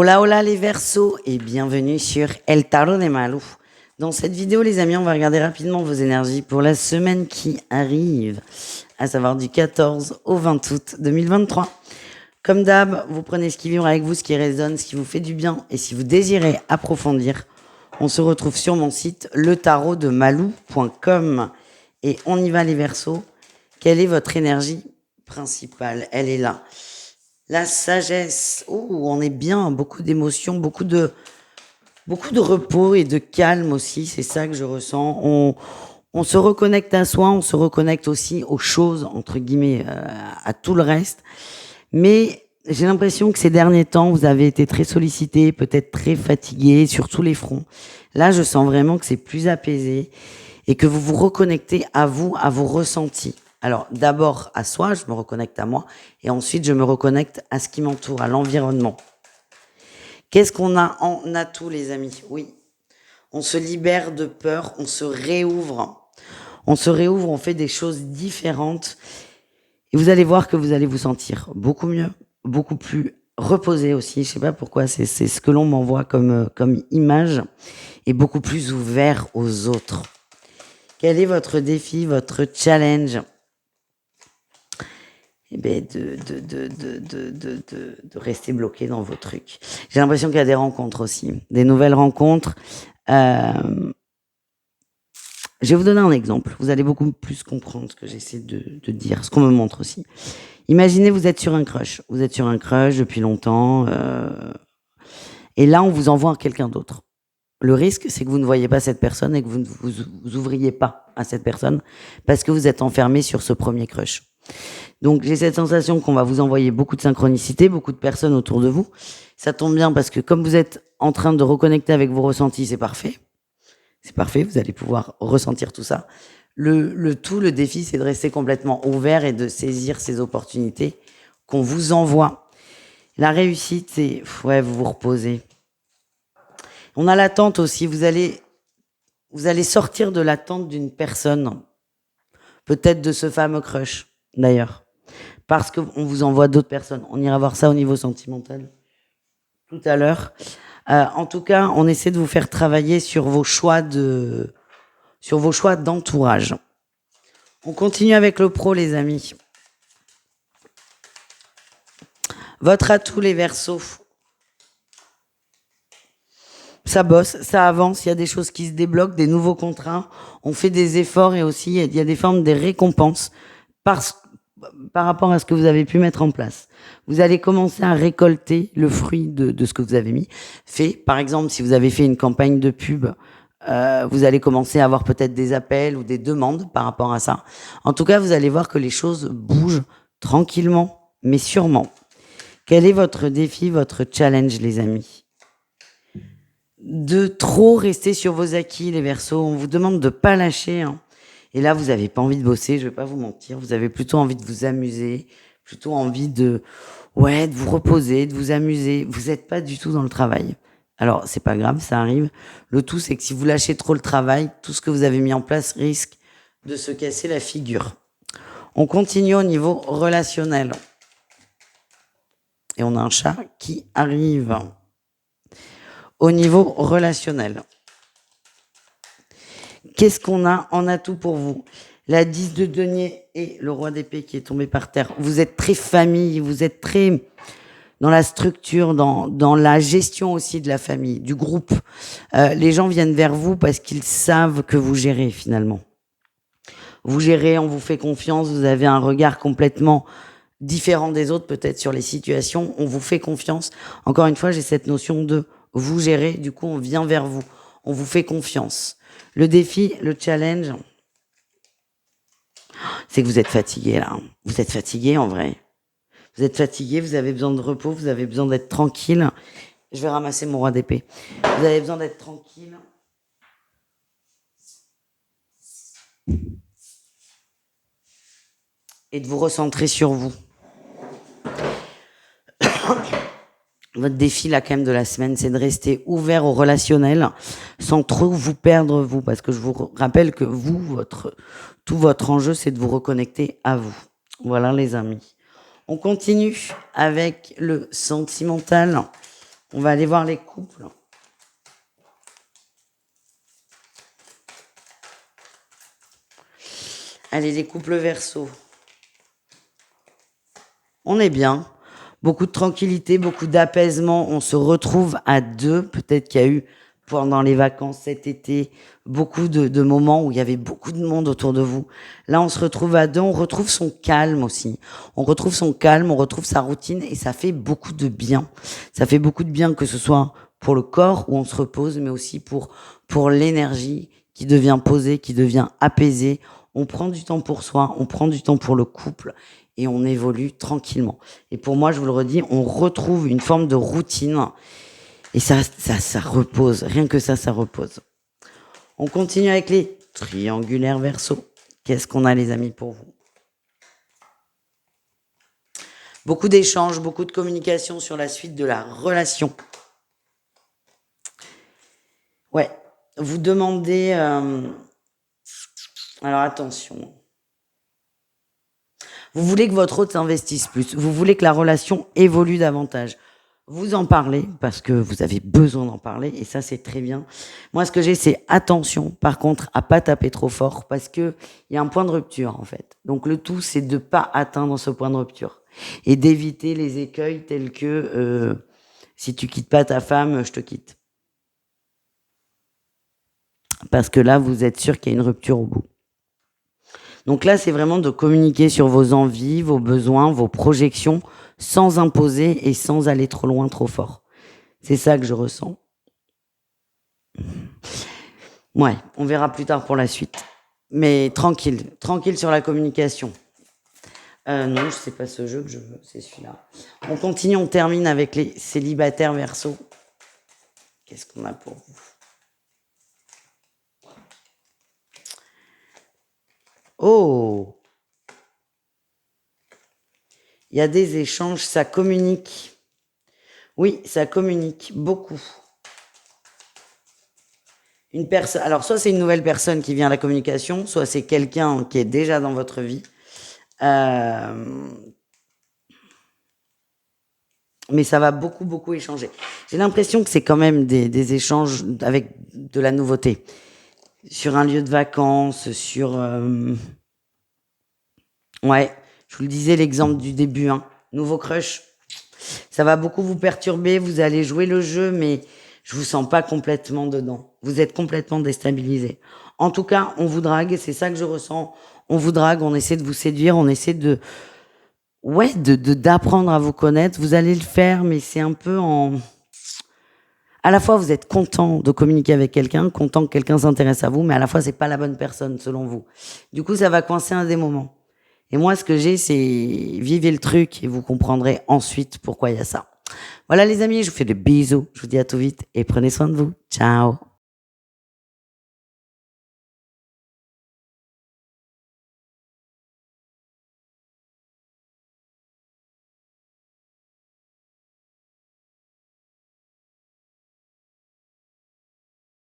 Hola, hola les Verseaux et bienvenue sur El Tarot de Malou. Dans cette vidéo, les amis, on va regarder rapidement vos énergies pour la semaine qui arrive, à savoir du 14 au 20 août 2023. Comme d'hab, vous prenez ce qui vibre avec vous, ce qui résonne, ce qui vous fait du bien. Et si vous désirez approfondir, on se retrouve sur mon site letarotdemalou.com. Et on y va les Verseaux. Quelle est votre énergie principale? Elle est là. La sagesse, on est bien, beaucoup d'émotions, beaucoup de repos et de calme aussi, c'est ça que je ressens. On se reconnecte à soi, on se reconnecte aussi aux choses, entre guillemets, à tout le reste. Mais j'ai l'impression que ces derniers temps, vous avez été très sollicité, peut-être très fatigué sur tous les fronts. Là, je sens vraiment que c'est plus apaisé et que vous vous reconnectez à vous, à vos ressentis. Alors, d'abord à soi, je me reconnecte à moi, et ensuite je me reconnecte à ce qui m'entoure, à l'environnement. Qu'est-ce qu'on a en atout, les amis? Oui, on se libère de peur, on se réouvre. On se réouvre, on fait des choses différentes, et vous allez voir que vous allez vous sentir beaucoup mieux, beaucoup plus reposé aussi. Je sais pas pourquoi, c'est ce que l'on m'envoie comme image, et beaucoup plus ouvert aux autres. Quel est votre défi, votre challenge? Eh ben de rester bloqué dans vos trucs. J'ai l'impression qu'il y a des rencontres aussi, des nouvelles rencontres. Je vais vous donner un exemple. Vous allez beaucoup plus comprendre ce que j'essaie de dire, ce qu'on me montre aussi. Imaginez, vous êtes sur un crush. Vous êtes sur un crush depuis longtemps. Et là, on vous envoie quelqu'un d'autre. Le risque, c'est que vous ne voyez pas cette personne et que vous ne vous ouvriez pas à cette personne parce que vous êtes enfermé sur ce premier crush. Donc j'ai cette sensation qu'on va vous envoyer beaucoup de synchronicité, beaucoup de personnes autour de vous. Ça tombe bien parce que comme vous êtes en train de reconnecter avec vos ressentis, c'est parfait. C'est parfait, vous allez pouvoir ressentir tout ça. Le défi, c'est de rester complètement ouvert et de saisir ces opportunités qu'on vous envoie. La réussite, c'est, vous vous reposez. On a l'attente aussi, vous allez sortir de l'attente d'une personne, peut-être de ce fameux crush, d'ailleurs. Parce qu'on vous envoie d'autres personnes. On ira voir ça au niveau sentimental tout à l'heure. En tout cas, on essaie de vous faire travailler sur vos choix d'entourage. On continue avec le pro, les amis. Votre atout, les Verseaux. Ça bosse, ça avance, il y a des choses qui se débloquent, des nouveaux contrats, on fait des efforts et aussi il y a des formes de récompenses par rapport à ce que vous avez pu mettre en place. Vous allez commencer à récolter le fruit de ce que vous avez mis. Par exemple, si vous avez fait une campagne de pub, vous allez commencer à avoir peut-être des appels ou des demandes par rapport à ça. En tout cas, vous allez voir que les choses bougent tranquillement, mais sûrement. Quel est votre défi, votre challenge, les amis? De trop rester sur vos acquis, les Verseaux. On vous demande de pas lâcher. Et là, vous n'avez pas envie de bosser, je vais pas vous mentir. Vous avez plutôt envie de vous amuser, plutôt envie de vous reposer, de vous amuser. Vous n'êtes pas du tout dans le travail. Alors, c'est pas grave, ça arrive. Le tout, c'est que si vous lâchez trop le travail, tout ce que vous avez mis en place risque de se casser la figure. On continue au niveau relationnel. Et on a un chat qui arrive. Au niveau relationnel, qu'est-ce qu'on a en atout pour vous? La 10 de denier et le roi d'épée qui est tombé par terre. Vous êtes très famille, vous êtes très dans la structure, dans la gestion aussi de la famille, du groupe. Les gens viennent vers vous parce qu'ils savent que vous gérez finalement. Vous gérez, on vous fait confiance, vous avez un regard complètement différent des autres peut-être sur les situations, on vous fait confiance. Encore une fois, j'ai cette notion de vous gérer, du coup on vient vers vous, on vous fait confiance. Le défi, le challenge, c'est que vous êtes fatigué là. Vous êtes fatigué en vrai. Vous êtes fatigué, vous avez besoin de repos, vous avez besoin d'être tranquille. Je vais ramasser mon roi d'épée. Vous avez besoin d'être tranquille. Et de vous recentrer sur vous. Votre défi là quand même de la semaine, c'est de rester ouvert au relationnel sans trop vous perdre vous, parce que je vous rappelle que tout votre enjeu, c'est de vous reconnecter à vous. Voilà les amis. On continue avec le sentimental. On va aller voir les couples. Allez, les couples Verseau. On est bien. Beaucoup de tranquillité, beaucoup d'apaisement. On se retrouve à deux. Peut-être qu'il y a eu, pendant les vacances cet été, beaucoup de moments où il y avait beaucoup de monde autour de vous. Là, on se retrouve à deux. On retrouve son calme aussi. On retrouve son calme, on retrouve sa routine et ça fait beaucoup de bien. Ça fait beaucoup de bien, que ce soit pour le corps où on se repose, mais aussi pour l'énergie qui devient posée, qui devient apaisée. On prend du temps pour soi, on prend du temps pour le couple et on évolue tranquillement. Et pour moi, je vous le redis, on retrouve une forme de routine et ça repose. Rien que ça repose. On continue avec les triangulaires Verseau. Qu'est-ce qu'on a, les amis, pour vous? Beaucoup d'échanges, beaucoup de communication sur la suite de la relation. Ouais, vous demandez... Alors attention. Vous voulez que votre autre s'investisse plus. Vous voulez que la relation évolue davantage. Vous en parlez parce que vous avez besoin d'en parler et ça, c'est très bien. Moi, ce que j'ai, c'est attention, par contre, à pas taper trop fort parce que il y a un point de rupture, en fait. Donc, le tout, c'est de pas atteindre ce point de rupture et d'éviter les écueils tels que si tu quittes pas ta femme, je te quitte. Parce que là, vous êtes sûr qu'il y a une rupture au bout. Donc là, c'est vraiment de communiquer sur vos envies, vos besoins, vos projections, sans imposer et sans aller trop loin, trop fort. C'est ça que je ressens. Ouais, on verra plus tard pour la suite. Mais tranquille sur la communication. Non, c'est pas ce jeu que je veux, c'est celui-là. On continue, on termine avec les célibataires Verseau. Qu'est-ce qu'on a pour vous? Oh! Il y a des échanges, ça communique. Oui, ça communique beaucoup. Une personne, alors soit c'est une nouvelle personne qui vient à la communication, soit c'est quelqu'un qui est déjà dans votre vie. Mais ça va beaucoup échanger. J'ai l'impression que c'est quand même des échanges avec de la nouveauté. Sur un lieu de vacances, sur... Ouais, je vous le disais, l'exemple du début, hein. Nouveau crush. Ça va beaucoup vous perturber, vous allez jouer le jeu, mais je vous sens pas complètement dedans. Vous êtes complètement déstabilisé. En tout cas, on vous drague, c'est ça que je ressens. On vous drague, on essaie de vous séduire, on essaie de... Ouais, d'apprendre à vous connaître. Vous allez le faire, mais c'est un peu en... À la fois, vous êtes content de communiquer avec quelqu'un, content que quelqu'un s'intéresse à vous, mais à la fois, c'est pas la bonne personne, selon vous. Du coup, ça va coincer à des moments. Et moi, ce que j'ai, c'est vivez le truc et vous comprendrez ensuite pourquoi il y a ça. Voilà, les amis, je vous fais des bisous. Je vous dis à tout vite et prenez soin de vous. Ciao.